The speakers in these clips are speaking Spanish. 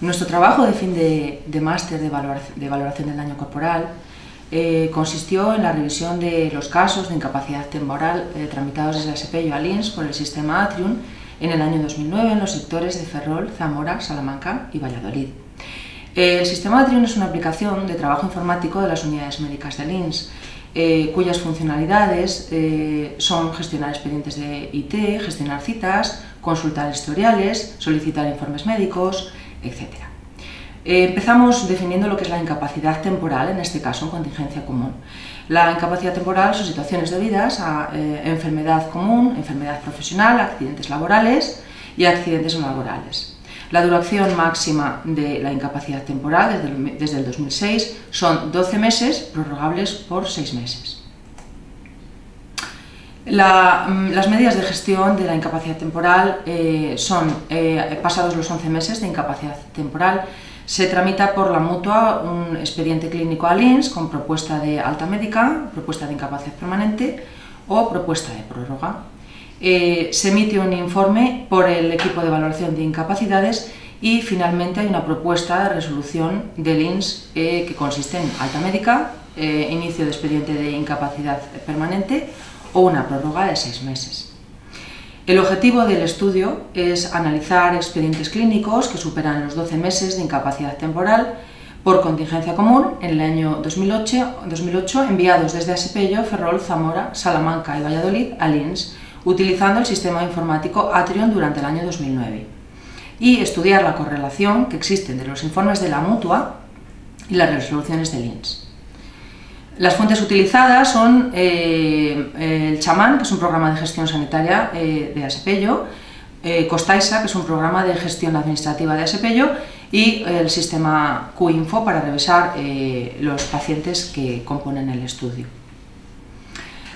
Nuestro trabajo de fin de máster de valoración del daño corporal consistió en la revisión de los casos de incapacidad temporal tramitados desde ASPEIO a LINS por el sistema Atrium en el año 2009 en los sectores de Ferrol, Zamora, Salamanca y Valladolid. El sistema Atrium es una aplicación de trabajo informático de las unidades médicas de LINS, cuyas funcionalidades son gestionar expedientes de IT, gestionar citas, consultar historiales, solicitar informes médicos, etc. Empezamos definiendo lo que es la incapacidad temporal, en este caso en contingencia común. La incapacidad temporal son situaciones debidas a enfermedad común, enfermedad profesional, accidentes laborales y accidentes no laborales. La duración máxima de la incapacidad temporal desde el 2006 son 12 meses, prorrogables por 6 meses. Las medidas de gestión de la incapacidad temporal son, pasados los 11 meses de incapacidad temporal, se tramita por la mutua un expediente clínico a LINS con propuesta de alta médica, propuesta de incapacidad permanente o propuesta de prórroga. Se emite un informe por el equipo de valoración de incapacidades y finalmente hay una propuesta de resolución de LINS que consiste en alta médica, inicio de expediente de incapacidad permanente o una prórroga de 6 meses. El objetivo del estudio es analizar expedientes clínicos que superan los 12 meses de incapacidad temporal por contingencia común en el año 2008 enviados desde ASPEIO, Ferrol, Zamora, Salamanca y Valladolid a LINS, utilizando el sistema informático Atrium durante el año 2009, y estudiar la correlación que existe entre los informes de la mutua y las resoluciones de LINS. Las fuentes utilizadas son el Chamán, que es un programa de gestión sanitaria de ASPEIO, Costaisa, que es un programa de gestión administrativa de ASPEIO, y el sistema QInfo para revisar los pacientes que componen el estudio.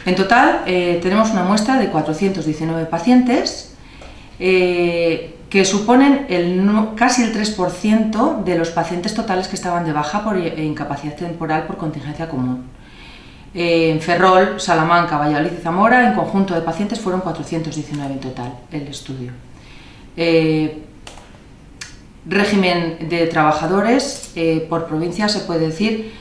En total tenemos una muestra de 419 pacientes que suponen casi el 3% de los pacientes totales que estaban de baja por incapacidad temporal por contingencia común. En Ferrol, Salamanca, Valladolid y Zamora, en conjunto de pacientes fueron 419 en total el estudio. Régimen de trabajadores, por provincia se puede decir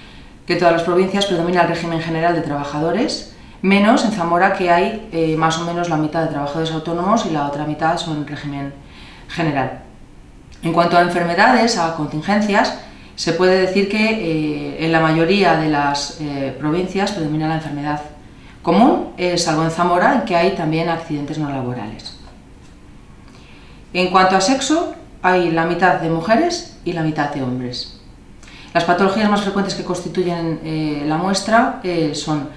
que en todas las provincias predomina el régimen general de trabajadores, menos en Zamora, que hay más o menos la mitad de trabajadores autónomos y la otra mitad son régimen general. En cuanto a enfermedades, a contingencias, se puede decir que en la mayoría de las provincias predomina la enfermedad común, salvo en Zamora, en que hay también accidentes no laborales. En cuanto a sexo, hay la mitad de mujeres y la mitad de hombres. Las patologías más frecuentes que constituyen la muestra son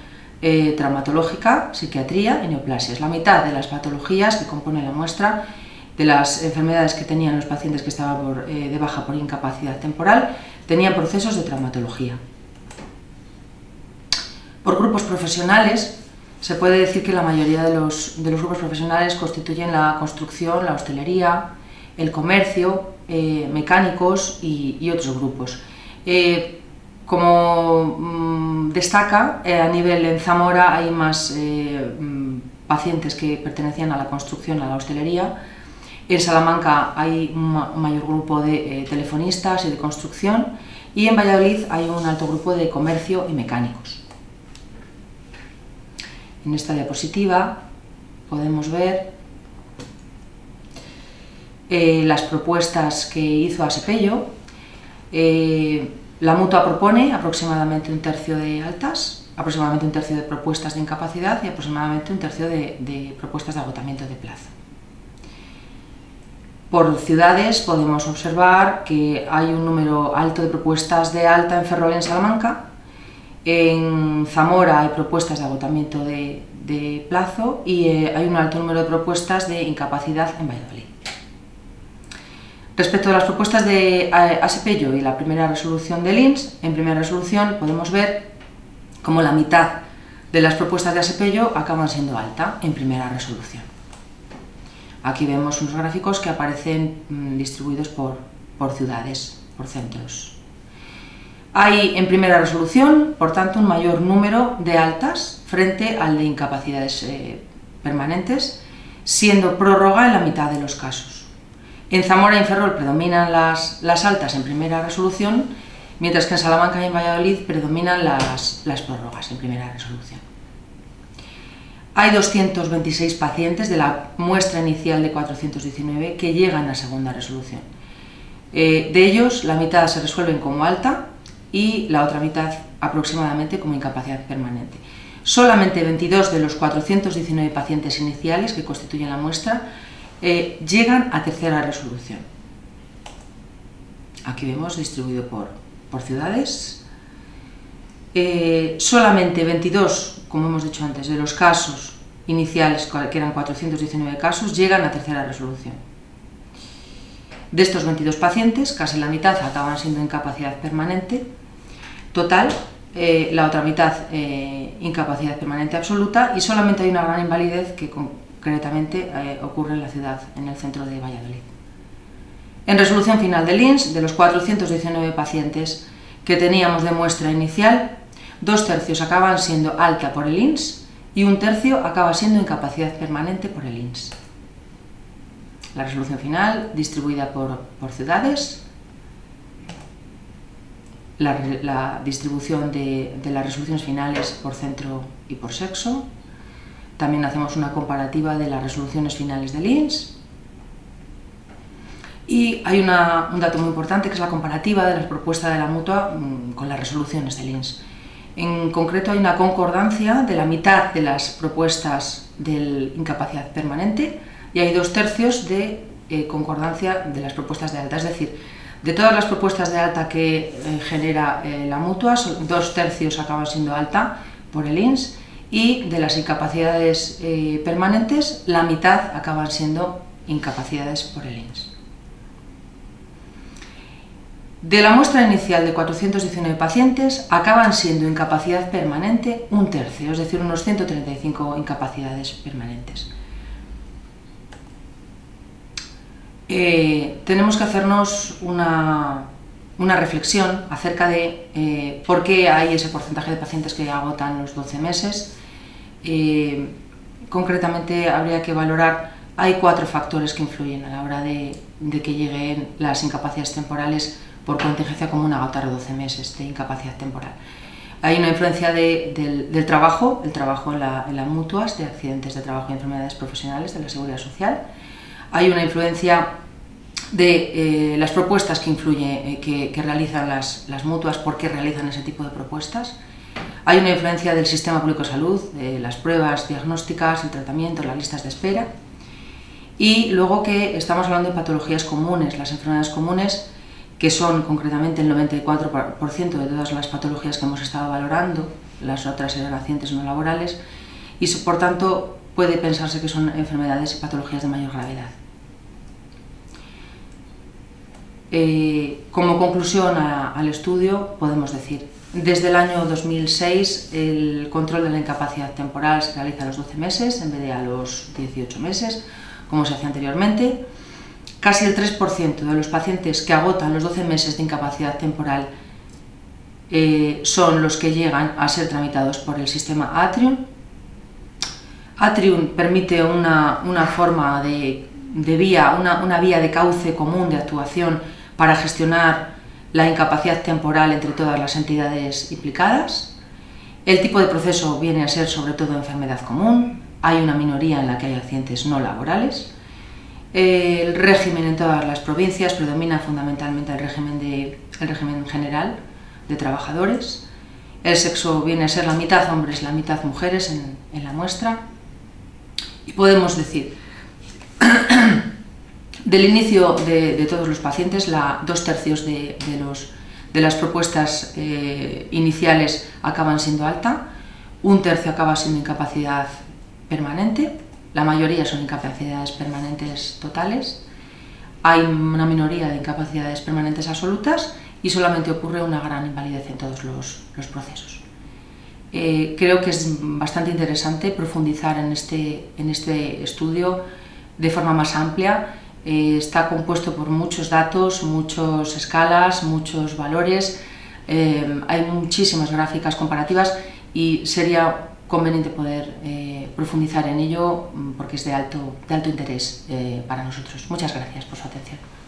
traumatológica, psiquiatría y neoplasias. La mitad de las patologías que componen la muestra de las enfermedades que tenían los pacientes que estaban de baja por incapacidad temporal tenían procesos de traumatología. Por grupos profesionales, se puede decir que la mayoría de los grupos profesionales constituyen la construcción, la hostelería, el comercio, mecánicos y otros grupos. Como destaca, a nivel en Zamora hay más pacientes que pertenecían a la construcción, a la hostelería. En Salamanca hay un mayor grupo de telefonistas y de construcción, y en Valladolid hay un alto grupo de comercio y mecánicos. En esta diapositiva podemos ver las propuestas que hizo ASPEIO. La mutua propone aproximadamente un tercio de altas, aproximadamente un tercio de propuestas de incapacidad y aproximadamente un tercio de propuestas de agotamiento de plazo. Por ciudades podemos observar que hay un número alto de propuestas de alta en Ferrol y en Salamanca. En Zamora hay propuestas de agotamiento de plazo y hay un alto número de propuestas de incapacidad en Valladolid. Respecto a las propuestas de ASPEIO y la primera resolución de LINS, en primera resolución podemos ver cómo la mitad de las propuestas de ASPEIO acaban siendo alta en primera resolución. Aquí vemos unos gráficos que aparecen distribuidos por ciudades, por centros. Hay en primera resolución, por tanto, un mayor número de altas frente al de incapacidades permanentes, siendo prórroga en la mitad de los casos. En Zamora y en Ferrol predominan las altas en primera resolución, mientras que en Salamanca y en Valladolid predominan las prórrogas en primera resolución. Hay 226 pacientes de la muestra inicial de 419 que llegan a segunda resolución. De ellos, la mitad se resuelven como alta y la otra mitad aproximadamente como incapacidad permanente. Solamente 22 de los 419 pacientes iniciales que constituyen la muestra llegan a tercera resolución. Aquí vemos distribuido por ciudades. Solamente 22, como hemos dicho antes, de los casos iniciales, que eran 419 casos, llegan a tercera resolución. De estos 22 pacientes, casi la mitad acaban siendo incapacidad permanente total, la otra mitad incapacidad permanente absoluta, y solamente hay una gran invalidez que concretamente ocurre en la ciudad, en el centro de Valladolid. En resolución final del INS, de los 419 pacientes que teníamos de muestra inicial, 2/3 acaban siendo alta por el INS y 1/3 acaba siendo incapacidad permanente por el INS. La resolución final, distribuida por ciudades, la distribución de las resoluciones finales por centro y por sexo. También hacemos una comparativa de las resoluciones finales del INS. Y hay un dato muy importante, que es la comparativa de las propuestas de la mutua con las resoluciones del INS. En concreto, hay una concordancia de la mitad de las propuestas de incapacidad permanente y hay 2/3 de concordancia de las propuestas de alta. Es decir, de todas las propuestas de alta que genera la mutua, 2/3 acaban siendo alta por el INS, y de las incapacidades permanentes, la mitad acaban siendo incapacidades por el INS. De la muestra inicial de 419 pacientes, acaban siendo incapacidad permanente 1/3, es decir, unos 135 incapacidades permanentes. Tenemos que hacernos una reflexión acerca de por qué hay ese porcentaje de pacientes que agotan los 12 meses. Concretamente, habría que valorar, hay 4 factores que influyen a la hora de que lleguen las incapacidades temporales por contingencia común a agotar 12 meses de incapacidad temporal. Hay una influencia del trabajo, el trabajo en las mutuas de accidentes de trabajo y enfermedades profesionales de la Seguridad Social. Hay una influencia de las propuestas que realizan las mutuas, por qué realizan ese tipo de propuestas. Hay una influencia del sistema público de salud, de las pruebas diagnósticas, el tratamiento, las listas de espera. Y luego que estamos hablando de patologías comunes, las enfermedades comunes, que son concretamente el 94% de todas las patologías que hemos estado valorando, las otras eran accidentes no laborales, y por tanto puede pensarse que son enfermedades y patologías de mayor gravedad. Como conclusión al estudio podemos decir, desde el año 2006 el control de la incapacidad temporal se realiza a los 12 meses en vez de a los 18 meses, como se hacía anteriormente. Casi el 3% de los pacientes que agotan los 12 meses de incapacidad temporal son los que llegan a ser tramitados por el sistema Atrium. Atrium permite una forma una vía de cauce común de actuación para gestionar la incapacidad temporal entre todas las entidades implicadas. El tipo de proceso viene a ser sobre todo enfermedad común, hay una minoría en la que hay accidentes no laborales. El régimen en todas las provincias predomina fundamentalmente el régimen general de trabajadores. El sexo viene a ser la mitad hombres, la mitad mujeres en la muestra. Y podemos decir, del inicio de todos los pacientes, 2/3 de las propuestas iniciales acaban siendo alta, 1/3 acaba siendo incapacidad permanente. La mayoría son incapacidades permanentes totales, hay una minoría de incapacidades permanentes absolutas y solamente ocurre una gran invalidez en todos los procesos. Creo que es bastante interesante profundizar en este estudio de forma más amplia. Está compuesto por muchos datos, muchas escalas, muchos valores, hay muchísimas gráficas comparativas y sería conveniente poder profundizar en ello porque es de alto interés para nosotros. Muchas gracias por su atención.